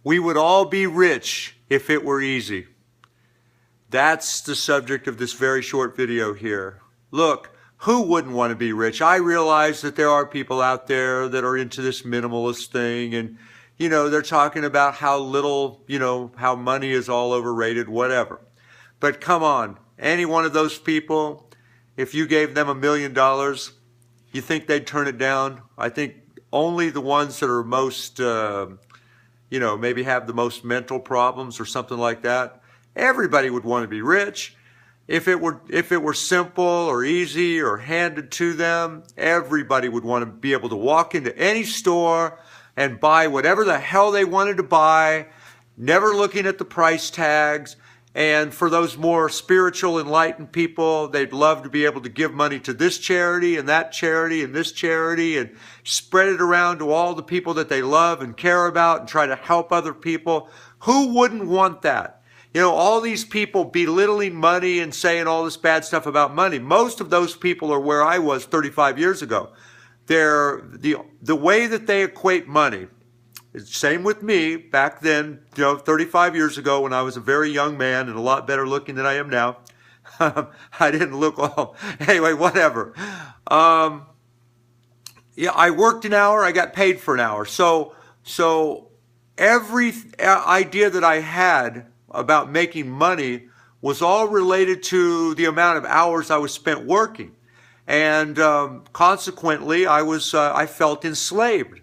We would all be rich if it were easy. That's the subject of this very short video here. Look, who wouldn't want to be rich? I realize that there are people out there that are into this minimalist thing, and they're talking about how little, how money is all overrated, whatever. But come on, any one of those people, if you gave them $1 million, you think they'd turn it down? I think only the ones that are most, maybe have the most mental problems or something like that. Everybody would want to be rich. If it were simple or easy or handed to them, everybody would want to be able to walk into any store and buy whatever the hell they wanted to buy, never looking at the price tags. And for those more spiritual, enlightened people, they'd love to be able to give money to this charity and that charity and this charity and spread it around to all the people that they love and care about and try to help other people. Who wouldn't want that? All these people belittling money and saying all this bad stuff about money. Most of those people are where I was 35 years ago. The way that they equate money, same with me back then, 35 years ago when I was a very young man and a lot better looking than I am now. I didn't look all, anyway, whatever. I worked an hour, I got paid for an hour. So every idea that I had about making money was all related to the amount of hours I was spent working. And consequently, I felt enslaved.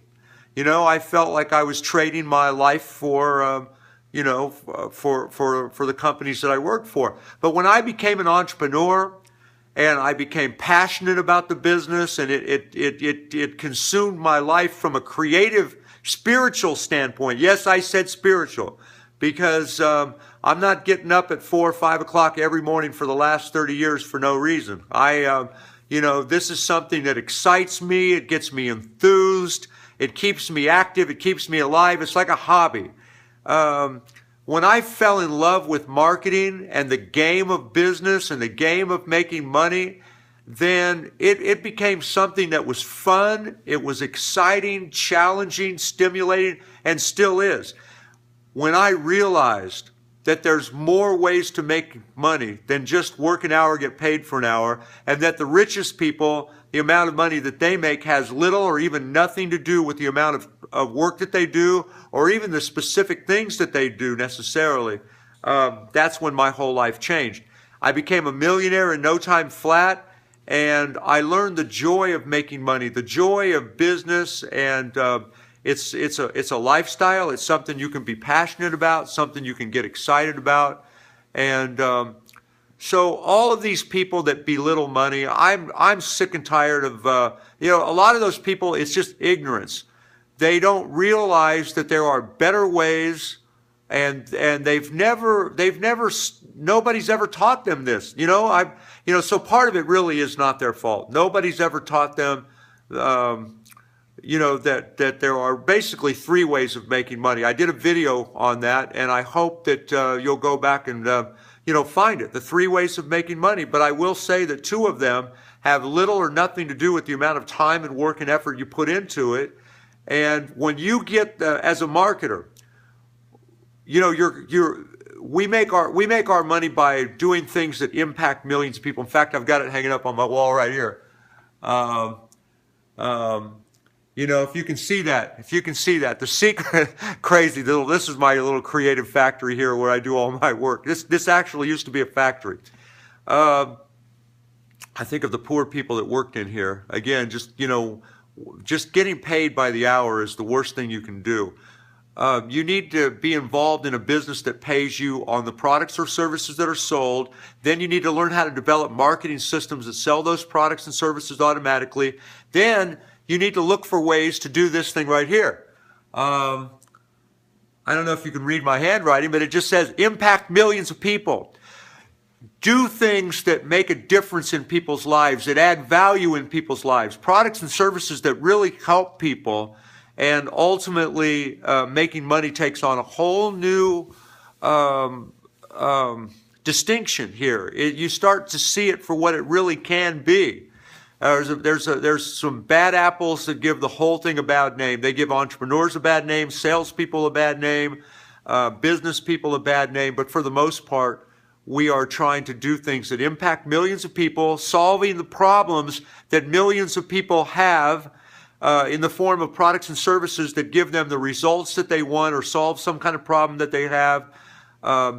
I felt like I was trading my life for the companies that I worked for. But when I became an entrepreneur and I became passionate about the business and it consumed my life from a creative, spiritual standpoint. Yes, I said spiritual because I'm not getting up at 4 or 5 o'clock every morning for the last 30 years for no reason. This is something that excites me. It gets me enthused. It keeps me active. It keeps me alive. It's like a hobby. When I fell in love with marketing and the game of business and the game of making money, then it became something that was fun. It was exciting, challenging, stimulating, and still is. When I realized that there's more ways to make money than just work an hour, get paid for an hour, and that the richest people, the amount of money that they make has little or even nothing to do with the amount of work that they do or even the specific things that they do necessarily, that's when my whole life changed. I became a millionaire in no time flat, and I learned the joy of making money, the joy of business, and it's a lifestyle. It's something you can be passionate about, something you can get excited about. And so all of these people that belittle money, I'm sick and tired of, a lot of those people, it's just ignorance. They don't realize that there are better ways, and nobody's ever taught them this. So part of it really is not their fault. Nobody's ever taught them, that there are basically 3 ways of making money. I did a video on that, and I hope that you'll go back and find it, the 3 ways of making money. But I will say that 2 of them have little or nothing to do with the amount of time and work and effort you put into it. And when you get as a marketer, we make our money by doing things that impact millions of people. In fact, I've got it hanging up on my wall right here. If you can see that, the secret, crazy little, this is my little creative factory here where I do all my work. This actually used to be a factory. I think of the poor people that worked in here. Again, just getting paid by the hour is the worst thing you can do. You need to be involved in a business that pays you on the products or services that are sold. Then you need to learn how to develop marketing systems that sell those products and services automatically. Then you need to look for ways to do this thing right here. I don't know if you can read my handwriting, but it just says impact millions of people. Do things that make a difference in people's lives, that add value in people's lives. Products and services that really help people. And ultimately, making money takes on a whole new distinction here. You start to see it for what it really can be. There's some bad apples that give the whole thing a bad name. They give entrepreneurs a bad name, salespeople a bad name, business people a bad name. But for the most part, we are trying to do things that impact millions of people, solving the problems that millions of people have in the form of products and services that give them the results that they want or solve some kind of problem that they have.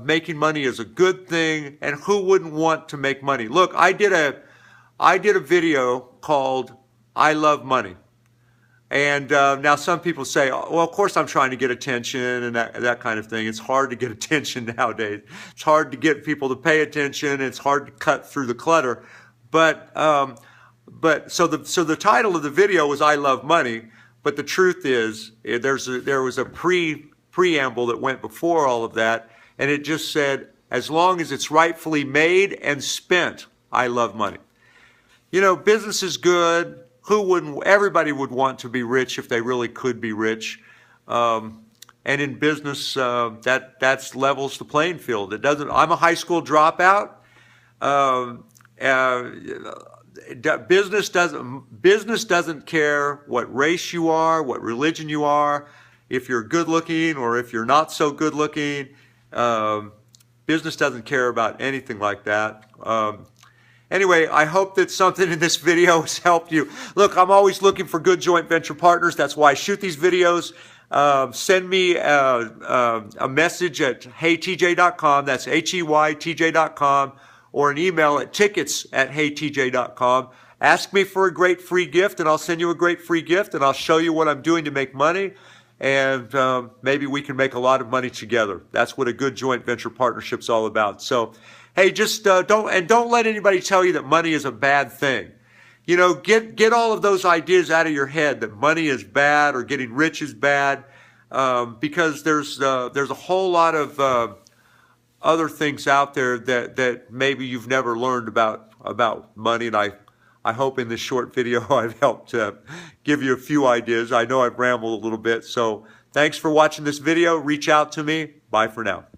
Making money is a good thing, and who wouldn't want to make money? Look, I did a video called I Love Money. And now some people say, oh, well, of course I'm trying to get attention and that kind of thing. It's hard to get attention nowadays. It's hard to get people to pay attention. It's hard to cut through the clutter. But so the title of the video was I Love Money. But the truth is, there was a preamble that went before all of that. And it just said, as long as it's rightfully made and spent, I love money. You know, business is good. Who wouldn't? Everybody would want to be rich if they really could be rich. And in business, that levels the playing field. It doesn't. I'm a high school dropout. Business doesn't care what race you are, what religion you are, if you're good looking or if you're not so good looking. Business doesn't care about anything like that. Anyway, I hope that something in this video has helped you. Look, I'm always looking for good joint venture partners. That's why I shoot these videos. Send me a message at heytj.com. That's HEYTJ.com. Or an email at tickets@heytj.com. Ask me for a great free gift, and I'll send you a great free gift, and I'll show you what I'm doing to make money. And maybe we can make a lot of money together. That's what a good joint venture partnership's all about. So, hey, just don't let anybody tell you that money is a bad thing. You know, get all of those ideas out of your head that money is bad or getting rich is bad, because there's a whole lot of other things out there that maybe you've never learned about money. And I hope in this short video I've helped give you a few ideas. I know I've rambled a little bit. So thanks for watching this video. Reach out to me. Bye for now.